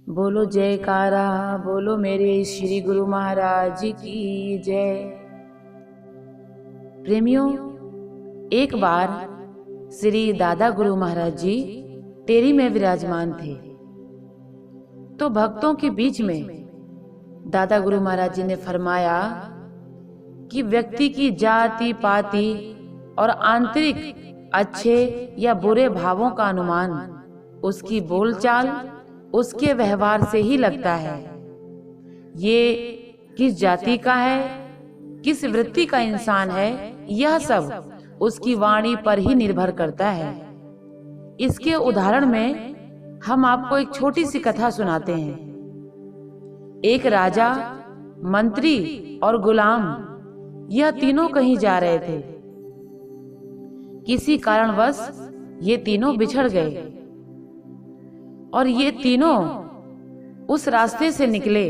बोलो जयकारा, बोलो मेरे श्री गुरु महाराज की जय। प्रेमियों, एक बार श्री दादा गुरु महाराज जी टेरी में विराजमान थे, तो भक्तों के बीच में दादा गुरु महाराज जी ने फरमाया कि व्यक्ति की जाति पाति और आंतरिक अच्छे या बुरे भावों का अनुमान उसकी बोलचाल, उसके व्यवहार से ही लगता है। ये किस जाति का है, किस वृत्ति का इंसान है, यह सब उसकी वाणी पर ही निर्भर करता है। इसके उदाहरण में हम आपको एक छोटी सी कथा सुनाते हैं। एक राजा, मंत्री और गुलाम, यह तीनों कहीं जा रहे थे। किसी कारणवश ये तीनों बिछड़ गए और ये तीनों उस रास्ते से निकले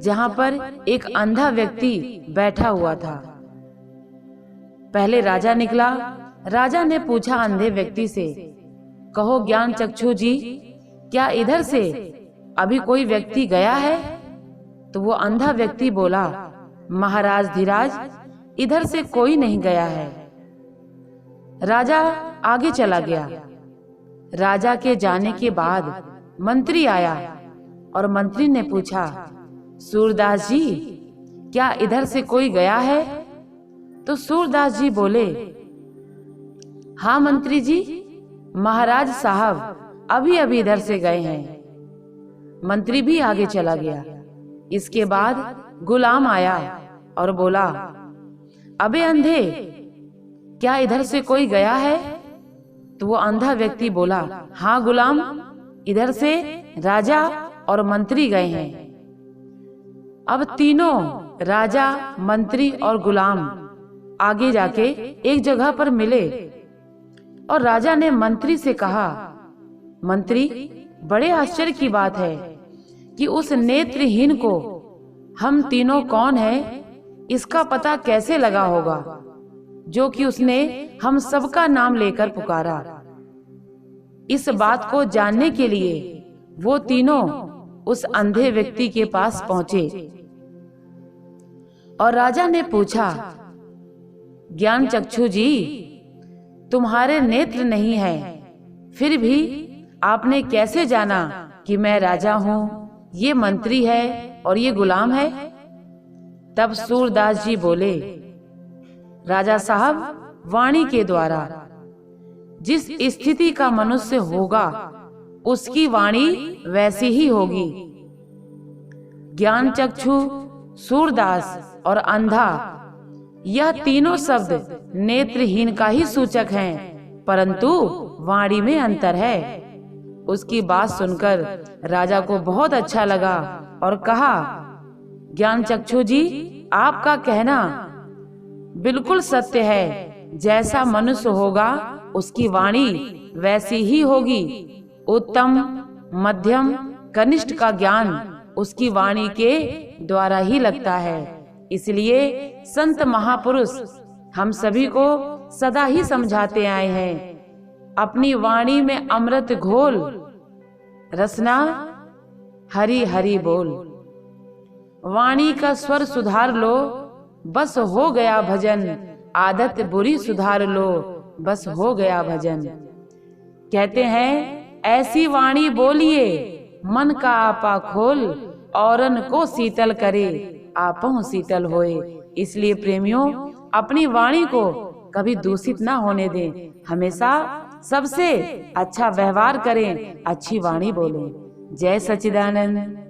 जहां पर एक अंधा व्यक्ति बैठा हुआ था। पहले राजा निकला। राजा ने पूछा अंधे व्यक्ति से, कहो ज्ञान चक्षु जी, क्या इधर से अभी कोई व्यक्ति गया है? तो वो अंधा व्यक्ति बोला, महाराज धीराज, इधर से कोई नहीं गया है। राजा आगे चला गया। राजा के जाने के बाद मंत्री आया और मंत्री ने पूछा, सूरदास जी, क्या इधर से कोई गया है? तो सूरदास जी बोले, हाँ मंत्री जी, महाराज साहब अभी अभी इधर से गए हैं। मंत्री भी आगे चला गया। इसके बाद गुलाम आया और बोला, अबे अंधे, क्या इधर से कोई गया है? तो वो अंधा व्यक्ति बोला, हाँ गुलाम, इधर से राजा और मंत्री गए हैं। अब तीनों राजा, मंत्री और गुलाम आगे जाके एक जगह पर मिले और राजा ने मंत्री से कहा, मंत्री, बड़े आश्चर्य की बात है कि उस नेत्रहीन को हम तीनों कौन हैं, इसका पता कैसे लगा होगा, जो कि उसने हम सबका नाम लेकर पुकारा। इस बात को जानने के लिए वो तीनों उस अंधे व्यक्ति के पास पहुंचे और राजा ने पूछा, ज्ञान चक्षु जी, तुम्हारे नेत्र नहीं है, फिर भी आपने कैसे जाना कि मैं राजा हूं, ये मंत्री है और ये गुलाम है? तब सूरदास जी बोले, राजा साहब, वाणी के द्वारा जिस स्थिति का मनुष्य होगा उसकी वाणी वैसी ही होगी। ज्ञान चक्षु, सूरदास और अंधा, यह तीनों शब्द नेत्रहीन का ही सूचक हैं, परंतु वाणी में अंतर है। उसकी बात सुनकर राजा को बहुत अच्छा लगा और कहा, ज्ञान चक्षु जी, आपका कहना बिल्कुल सत्य है। जैसा मनुष्य होगा उसकी वाणी वैसी ही होगी। उत्तम, मध्यम, कनिष्ठ का ज्ञान उसकी वाणी के द्वारा ही लगता है। इसलिए संत महापुरुष हम सभी को सदा ही समझाते आए हैं, अपनी वाणी में अमृत घोल, रसना हरि हरि बोल। वाणी का स्वर सुधार लो, बस हो गया भजन। आदत बुरी सुधार लो, बस हो गया भजन। कहते हैं, ऐसी वाणी बोलिए, मन का आपा खोल, औरन को शीतल करे, आपहु शीतल होए। इसलिए प्रेमियों, अपनी वाणी को कभी दूषित ना होने दें। हमेशा सबसे अच्छा व्यवहार करें, अच्छी वाणी बोलें। जय सच्चिदानंद।